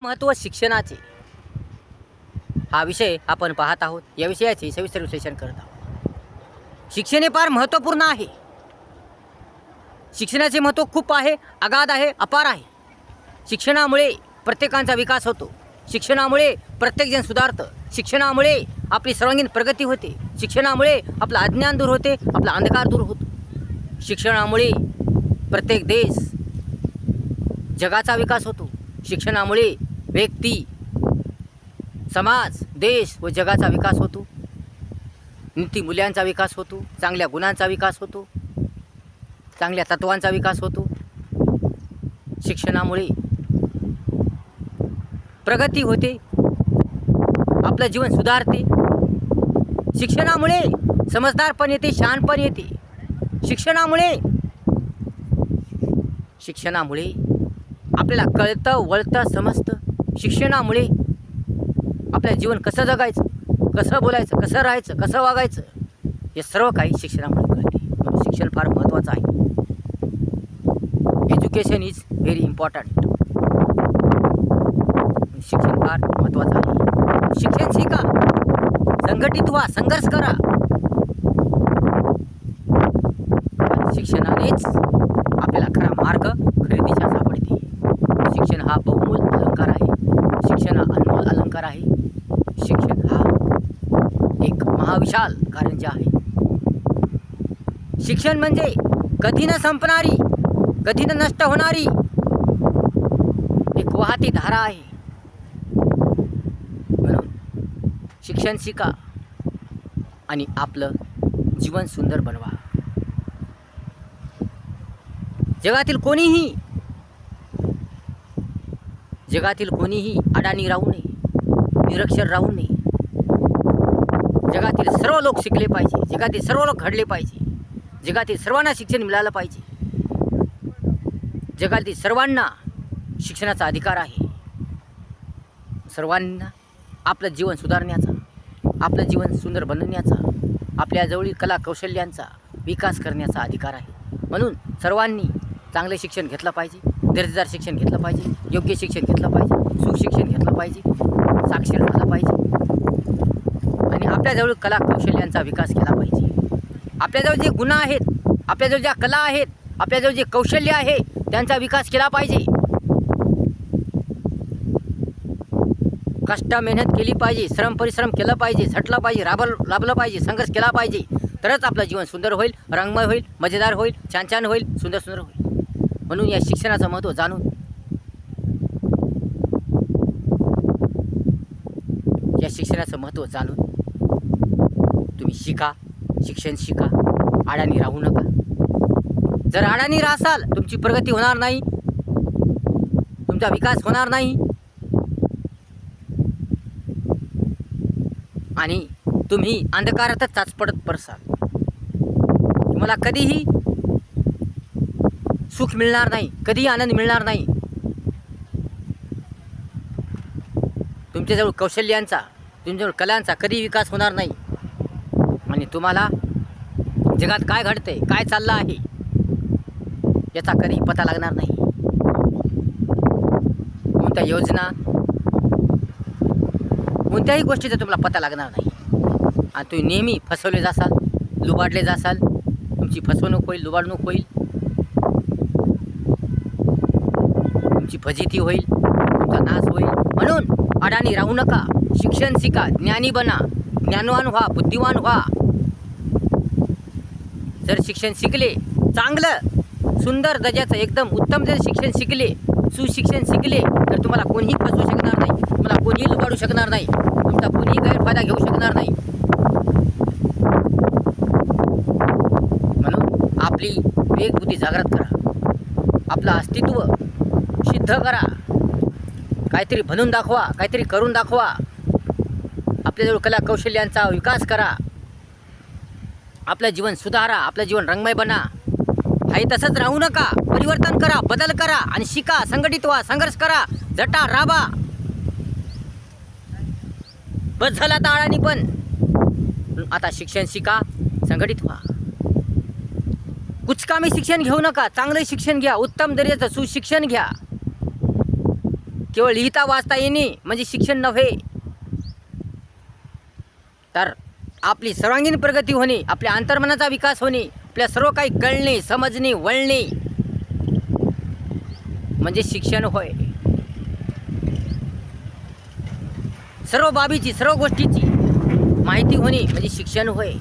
महत्त्व शिक्षणाचे हा विषय आपण पाहत आहोत. या विषयाचे सविस्तर विश्लेषण करत आहोत. शिक्षण हे फार महत्त्वपूर्ण आहे. शिक्षणाचे महत्त्व खूप आहे, अगाध आहे, अपार आहे. शिक्षणामुळे प्रत्येकाचा विकास होतो. शिक्षणामुळे प्रत्येकजण सुधारतं. शिक्षणामुळे आपली सर्वांगीण प्रगती होते. शिक्षणामुळे आपलं अज्ञान दूर होते, आपला अंधकार दूर होतो. शिक्षणामुळे प्रत्येक देश जगाचा विकास होतो. शिक्षणामुळे व्यक्ती, समाज, देश व जगाचा विकास होतो. नीतिमूल्यांचा विकास होतो. चांगल्या गुणांचा विकास होतो. चांगल्या तत्वांचा विकास होतो. शिक्षणामुळे प्रगती होते. आपलं जीवन सुधारते. शिक्षणामुळे समजदारपण येते, शहाणपण येते. शिक्षणामुळे आपल्याला कळतं, वळतं, समजतं. शिक्षणामुळे आपलं जीवन कसं जगायचं, कसं बोलायचं, कसं राहायचं, कसं वागायचं, हे सर्व काही शिक्षणामुळे कळते. म्हणून शिक्षण फार महत्त्वाचं आहे. Education is very important. शिक्षण फार महत्त्वाचं आहे. शिक्षण शिका, संघटित व्हा, संघर्ष करा. शिक्षणानेच आपल्याला खरा मार्ग, खरी दिशा सापडते. शिक्षण हा बहुमूल्य अलंकार आहे. शिक्षण हा अनमोल अलंकार आहे. शिक्षण हा एक महाविशाल कारंजा आहे. शिक्षण म्हणजे कधी न संपणारी, कधी न नष्ट होणारी एक वाहती धारा आहे. म्हणून शिक्षण शिका आणि आपलं जीवन सुंदर बनवा. जगातील कोणीही अडाणी राहू नये, निरक्षर राहू नये. जगातील सर्व लोक शिकले पाहिजे. जगातील सर्व लोक घडले पाहिजे. जगातील सर्वांना शिक्षण मिळालं पाहिजे. जगातील सर्वांना शिक्षणाचा अधिकार आहे. सर्वांना आपलं जीवन सुधारण्याचा, आपलं जीवन सुंदर बनवण्याचा, आपल्याजवळील कला कौशल्यांचा विकास करण्याचा अधिकार आहे. म्हणून सर्वांनी चांगले शिक्षण घेतलं पाहिजे, दर्जेदार शिक्षण घेतलं पाहिजे, योग्य शिक्षण घेतलं पाहिजे, सुशिक्षण घेतलं पाहिजे, साक्षर झालं पाहिजे आणि आपल्याजवळ कला कौशल्यांचा विकास केला पाहिजे. आपल्याजवळ जे गुण आहेत, आपल्याजवळ ज्या कला आहेत, आपल्याजवळ जे कौशल्य आहे, त्यांचा विकास केला पाहिजे. कष्ट मेहनत केली पाहिजे, श्रम परिश्रम केलं पाहिजे, झटलं पाहिजे, राबलं पाहिजे, संघर्ष केला पाहिजे. तरच आपलं जीवन सुंदर होईल, रंगमय होईल, मजेदार होईल, छान होईल, सुंदर होईल. म्हणून या शिक्षणाचं महत्त्व जाणून, या शिक्षणाचं महत्त्व जाणून तुम्ही शिका, शिक्षण शिका, अडाणी राहू नका. जर अडाणी राहाल तुमची प्रगती होणार नाही, तुमचा विकास होणार नाही आणि तुम्ही अंधकारातच चाचपडत पडसाल. तुम्हाला कधीही सुख मिळणार नाही, कधीही आनंद मिळणार नाही. तुमच्याजवळ कौशल्यांचा, तुमच्याजवळ कलांचा कधीही विकास होणार नाही आणि तुम्हाला जगात काय घडतंय, काय चाललं आहे याचा कधीही पता लागणार नाही. कोणत्या योजना, कोणत्याही गोष्टीचा तुम्हाला पता लागणार नाही आणि तुम्ही नेहमी फसवले जासाल, लुबाडले जासाल. तुमची फसवणूक होईल, लुबाडणूक होईल, तुमची फजिती होईल, तुमचा नाश होईल. म्हणून अडाणी राहू नका. शिक्षण शिका, ज्ञानी बना, ज्ञानवान व्हा, बुद्धिवान व्हा. जर शिक्षण शिकले, चांगलं सुंदर दर्जाचं एकदम उत्तम जर शिक्षण शिकले, सुशिक्षण शिकले तर तुम्हाला कोणीही फसवू शकणार नाही, तुम्हाला कोणीही लुबाडू शकणार नाही, तुमचा कोणीही गैरफायदा घेऊ शकणार नाही. म्हणून आपली विवेकबुद्धी जागृत करा, आपलं अस्तित्व सिद्ध करा, काहीतरी बनवून दाखवा, काहीतरी करून दाखवा. आपल्याजवळ कला कौशल्यांचा विकास करा, आपलं जीवन सुधारा, आपलं जीवन रंगमय बना. हाही तसंच राहू नका. परिवर्तन करा, बदल करा आणि शिका, संघटित व्हा, संघर्ष करा, झटा राबा. बस झाला आता अडाणी पण. आता शिक्षण शिका, संघटित व्हा. कुचकामी शिक्षण घेऊ नका, चांगले शिक्षण घ्या, उत्तम दर्जाचं सुशिक्षण घ्या. केवळ लिहिता वाचता येणे म्हणजे शिक्षण नव्हे, तर आपली सर्वांगीण प्रगती होणे, आपल्या अंतर्मनाचा विकास होणे, आपल्या सर्व काही कळणे, समजणे, वळणे म्हणजे शिक्षण होय. सर्व बाबीची, सर्व गोष्टीची माहिती होणे म्हणजे शिक्षण होय.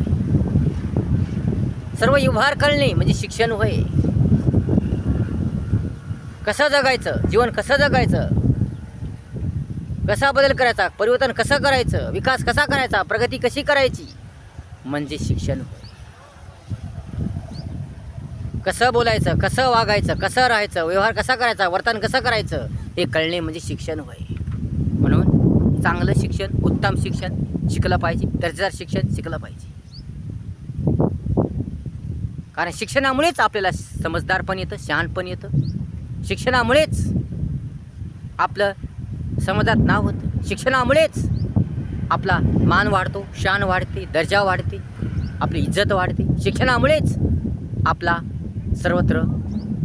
सर्व व्यवहार कळणे म्हणजे शिक्षण होय. कसं जगायचं, जीवन कसं जगायचं, कसा बदल करायचा, परिवर्तन कसं करायचं, विकास कसा करायचा, प्रगती कशी करायची म्हणजे शिक्षण होय. कसं बोलायचं, कसं वागायचं, कसं राहायचं, व्यवहार कसा करायचा, वर्तन कसं करायचं हे कळणे म्हणजे शिक्षण होय. म्हणून चांगलं शिक्षण, उत्तम शिक्षण शिकलं पाहिजे, दर्जेदार शिक्षण शिकलं पाहिजे. कारण शिक्षणामुळेच आपल्याला समजदारपण येतं, शहाणपण येतं. शिक्षणामुळेच आपलं समाजात नाव होतं. शिक्षणामुळेच आपला मान वाढतो, शान वाढते, दर्जा वाढते, आपली इज्जत वाढते. शिक्षणामुळेच आपला सर्वत्र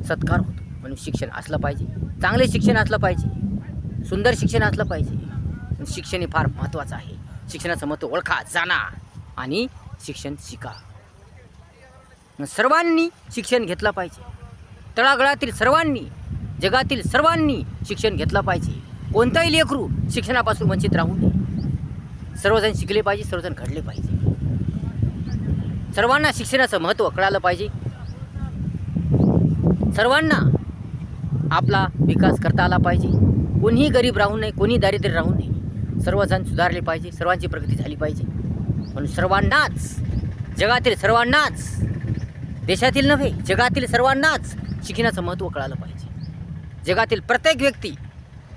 सत्कार होतो. म्हणून शिक्षण असलं पाहिजे, चांगले शिक्षण असलं पाहिजे, सुंदर शिक्षण असलं पाहिजे. शिक्षण हे फार महत्त्वाचं आहे. शिक्षणाचं महत्त्व ओळखा, जाणा आणि शिक्षण शिका. सर्वांनी शिक्षण घेतलं पाहिजे. तळागाळातील सर्वांनी, जगातील सर्वांनी शिक्षण घेतलं पाहिजे. कोणताही लेकरू शिक्षणापासून वंचित राहू नये. सर्वजण शिकले पाहिजे, सर्वजण घडले पाहिजे. सर्वांना शिक्षणाचं महत्त्व कळालं पाहिजे. सर्वांना आपला विकास करता आला पाहिजे. कोणीही गरीब राहू नये, कोणी दारिद्र्य राहू नये. सर्वजण सुधारले पाहिजे, सर्वांची प्रगती झाली पाहिजे. म्हणून सर्वांनाच, जगातील सर्वांनाच, देशातील नव्हे जगातील सर्वांनाच शिक्षणाचं महत्त्व कळालं पाहिजे. जगातील प्रत्येक व्यक्ती,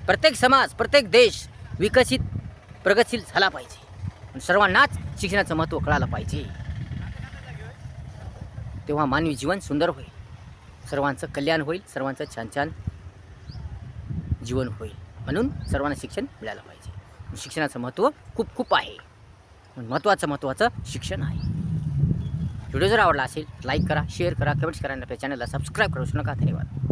प्रत्येक समाज, प्रत्येक देश विकसित, प्रगतशील झाला पाहिजे. सर्वांनाच शिक्षणाचं महत्त्व कळालं पाहिजे. तेव्हा मानवी जीवन सुंदर होईल, सर्वांचं कल्याण होईल, सर्वांचं छान छान जीवन होईल. म्हणून सर्वांना शिक्षण मिळालं पाहिजे. शिक्षणाचं महत्त्व खूप खूप आहे. महत्त्वाचं शिक्षण आहे. व्हिडिओ जर आवडला असेल लाईक करा, शेअर करा, कमेंट्स करा आणि आपल्या चॅनलला सबस्क्राईब करू नका. धन्यवाद.